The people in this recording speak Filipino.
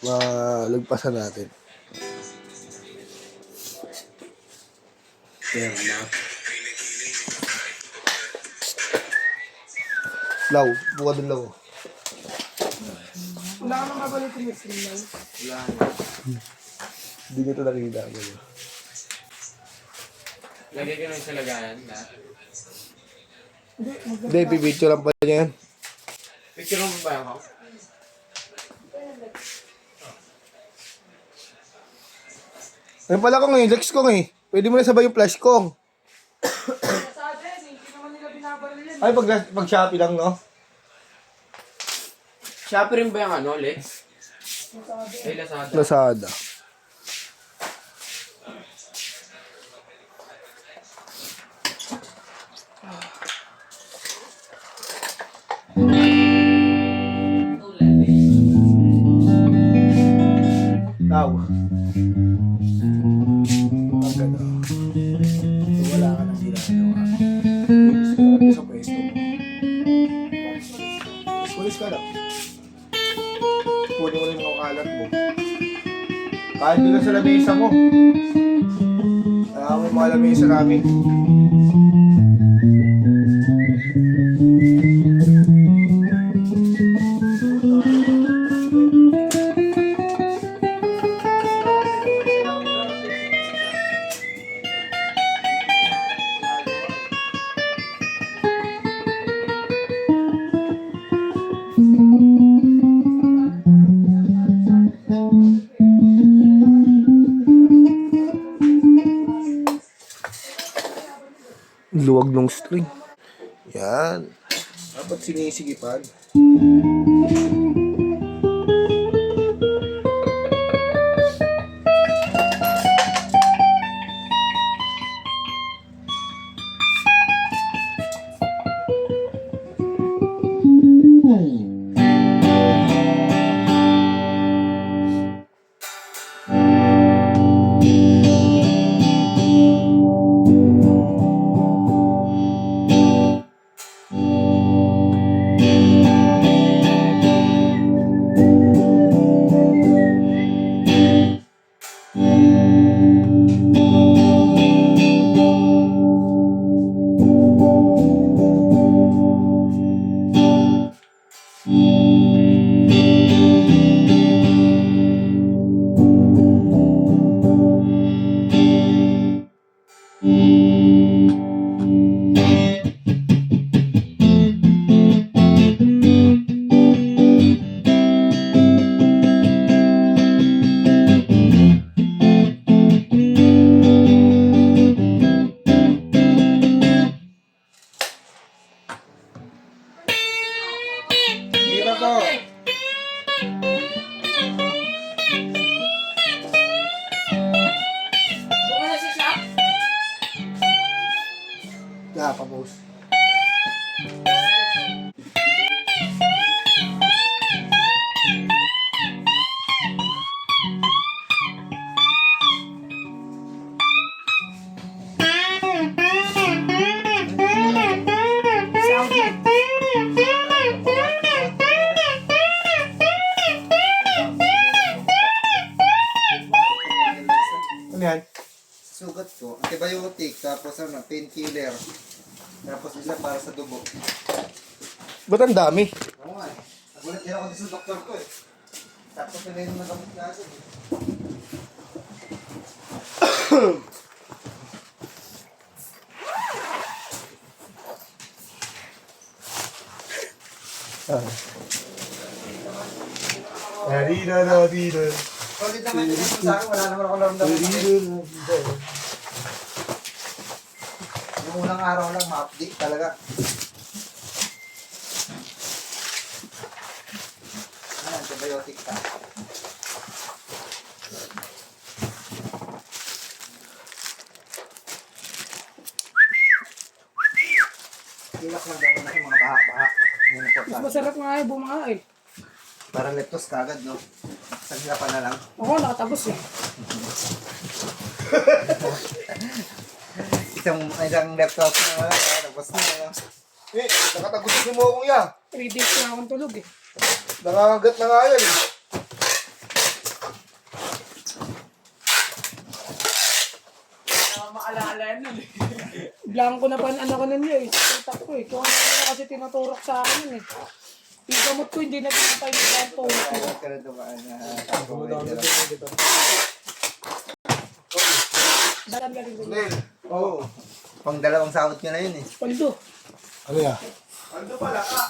malagpasan natin. Law, buka din law. Wala ka nang kabalik yung stream lang. Wala. Hindi ko ito nakikita. Lagay ko na sa lagayan. Hindi, pipicture lang pa niya yan. Picture mo ba ako? Ayun pala ko ngayon, Lex ko ngayon. Pwede mo na sabay yung flash kong. Sa atin, hindi naman nila binabaril yan. Ay, pag Shopee lang, no? Shopee rin ba yung ano, Lex? Ay, Lazada. Lazada. Tao. Maganda. So, wala ka nang ginagawa. Sa pwesto mo. Pulis ka lang. Kunin mo rin yung kalat mo. Kahit doon sa lamesa mo. Kaya mo yung mga lamesa namin. Luwag ng string. Yan. Dapat sinisigipan. Dito to. Buka na si Shop. Yeah, pa-post. Ano yan? Sugat ko, antibiotic, tapos ano, painkiller. Tapos isa para sa dugo. Ba't ang dami? Oo nga eh. Nagulat din ako din sa doktor ko eh. Tapos nila yung nagamit na agad eh. Solid naman din ito sa akin, wala naman ako naramdaman. Yung unang araw lang, ma-update talaga. Ano, antibiotic ka. Ilak lang daw na yung mga baha-baha. Yun ang Mas importante. masarap nga eh, bumaha eh. Para leptos kagad, no? Sagla pa na lang. Oo, nakatapos eh. Isang leptos na wala, tapos na. Eh, nakatagusin mo akong ya. 3 days na akong tulog eh. Nangangagat na nga yan eh. nun eh. Blanco na pa ano ko nun yun eh. Sa ko eh. Kung ano na kasi tinuturok sa akin yun eh. Yung gamot ko hindi na pinatay yung ganto. Kaya ka na dumaan na Dalan galing din. Nel. Oo. Pang dalawang sahod nyo na yun eh. Paldo. Ano yan? Ano pala ka?